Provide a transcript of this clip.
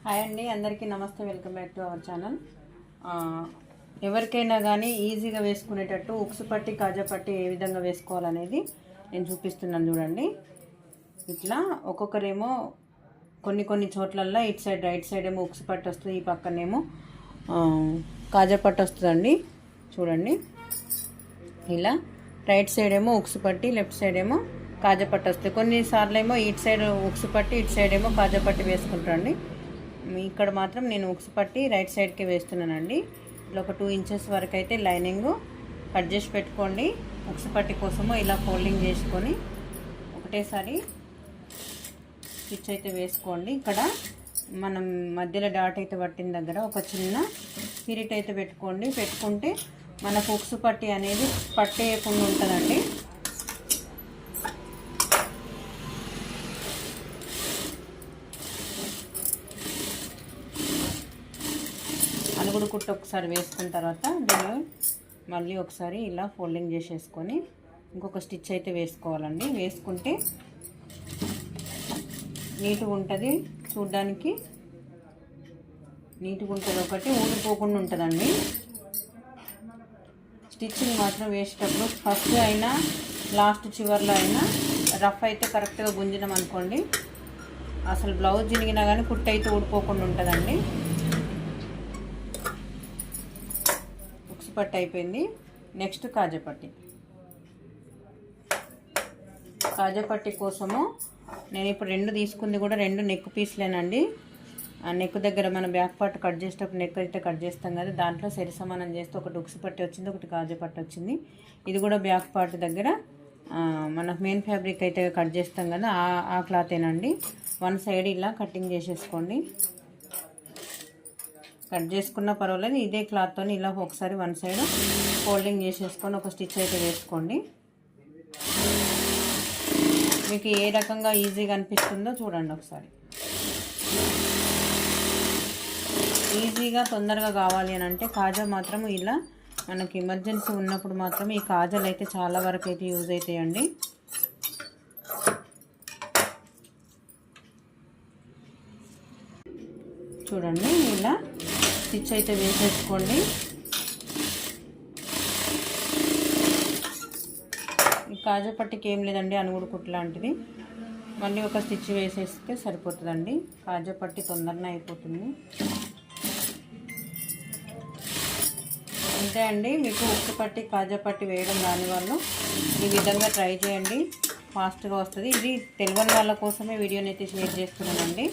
Hi అండి, అందరికీ నమస్తే. Welcome back to our channel. ఎవరికైనా కానీ ఈజీగా వేసుకునేటట్టు ఉక్సు పట్టి కాజా పట్టి ఏ విధంగా వేసుకోవాలనేది నేను చూపిస్తున్నాను. చూడండి, ఇట్లా ఒక్కొక్కరేమో కొన్ని చోట్లల్లో ఇటు సైడ్ రైట్ సైడ్ ఏమో ఉక్సు పట్టి వస్తుంది, ఈ పక్కనేమో కాజా పట్టి వస్తుందండి. చూడండి, ఇలా రైట్ సైడ్ ఏమో ఉక్సు పట్టి, లెఫ్ట్ సైడ్ ఏమో కాజా పట్టి వస్తుంది. కొన్నిసార్లు ఏమో ఇటు సైడ్ ఉక్సు పట్టి, ఇటు సైడ్ ఏమో కాజా పట్టి వేసుకుంటారండి. ఇక్కడ మాత్రం నేను ఉక్సు పట్టి రైట్ సైడ్కి వేస్తున్నానండి. ఇలా ఒక 2 ఇంచెస్ వరకు అయితే లైనింగ్ కట్ చేసి పెట్టుకోండి. ఉక్సు పట్టి కోసము ఇలా ఫోల్డింగ్ చేసుకొని ఒకటేసారి స్టిచ్ అయితే వేసుకోండి. ఇక్కడ మనం మధ్యలో డాట్ అయితే పట్టిన దగ్గర ఒక చిన్న స్పిరిట్ అయితే పెట్టుకుంటే మనకు ఉక్సు పట్టి అనేది పట్టేయకుండా ఉంటుందండి. అనుగుడు కుట్టు ఒకసారి వేసుకున్న తర్వాత దీన్ని మళ్ళీ ఒకసారి ఇలా ఫోల్డింగ్ చేసేసుకొని ఇంకొక స్టిచ్ అయితే వేసుకోవాలండి. వేసుకుంటే నీట్గా ఉంటుంది, చూడ్డానికి నీట్గా ఉంటుంది. ఒకటి ఊడిపోకుండా ఉంటుందండి. స్టిచ్చింగ్ మాత్రం వేసేటప్పుడు ఫస్ట్ అయినా లాస్ట్ చివర్లో అయినా రఫ్ అయితే కరెక్ట్గా గుంజినాం అనుకోండి, అసలు బ్లౌజ్ చినిగినా కానీ కుట్టు అయితే ఊడిపోకుండా ఉంటుందండి. పట్టి అయిపోయింది. నెక్స్ట్ కాజాపట్టి. కాజాపట్టి కోసము నేను ఇప్పుడు 2 తీసుకుంది కూడా 2 నెక్ పీస్లేనండి. ఆ నెక్ దగ్గర మన బ్యాక్ పార్ట్ కట్ చేసేటప్పుడు నెక్ అయితే కట్ చేస్తాం కదా, దాంట్లో సరి సమానం చేస్తే ఒకటి ఉక్సు పట్టి వచ్చింది, ఒకటి కాజాపట్టి వచ్చింది. ఇది కూడా బ్యాక్ పార్ట్ దగ్గర మన మెయిన్ ఫ్యాబ్రిక్ అయితే కట్ చేస్తాం కదా, ఆ క్లాతేనండి. 1 సైడ్ ఇలా కటింగ్ చేసేసుకోండి. కట్ చేసుకున్న పర్వాలేదు, ఇదే క్లాత్తో ఇలా ఒకసారి 1 సైడ్ ఫోల్డింగ్ చేసేసుకొని ఒక స్టిచ్ అయితే వేసుకోండి. మీకు ఏ రకంగా ఈజీగా అనిపిస్తుందో చూడండి ఒకసారి. ఈజీగా తొందరగా కావాలి అని అంటే కాజా మాత్రం ఇలా మనకి ఎమర్జెన్సీ ఉన్నప్పుడు మాత్రం ఈ కాజాలు అయితే చాలా వరకు అయితే యూజ్ అవుతాయండి. చూడండి, ఇలా స్టిచ్ అయితే వేసేసుకోండి. ఈ కాజా పట్టికి ఏం లేదండి, అనుగుడు కుట్టు లాంటిది. మళ్ళీ ఒక స్టిచ్ వేసేస్తే సరిపోతుందండి. కాజా పట్టి తొందరనే అయిపోతుంది. అంతే అండి. మీకు ఉక్సు పట్టి కాజా పట్టి వేయడం రాని వాళ్ళు ఈ విధంగా ట్రై చేయండి, ఫాస్ట్గా వస్తుంది. ఇది తెలియని వాళ్ళ కోసమే వీడియోని అయితే షేర్ చేస్తున్నానండి.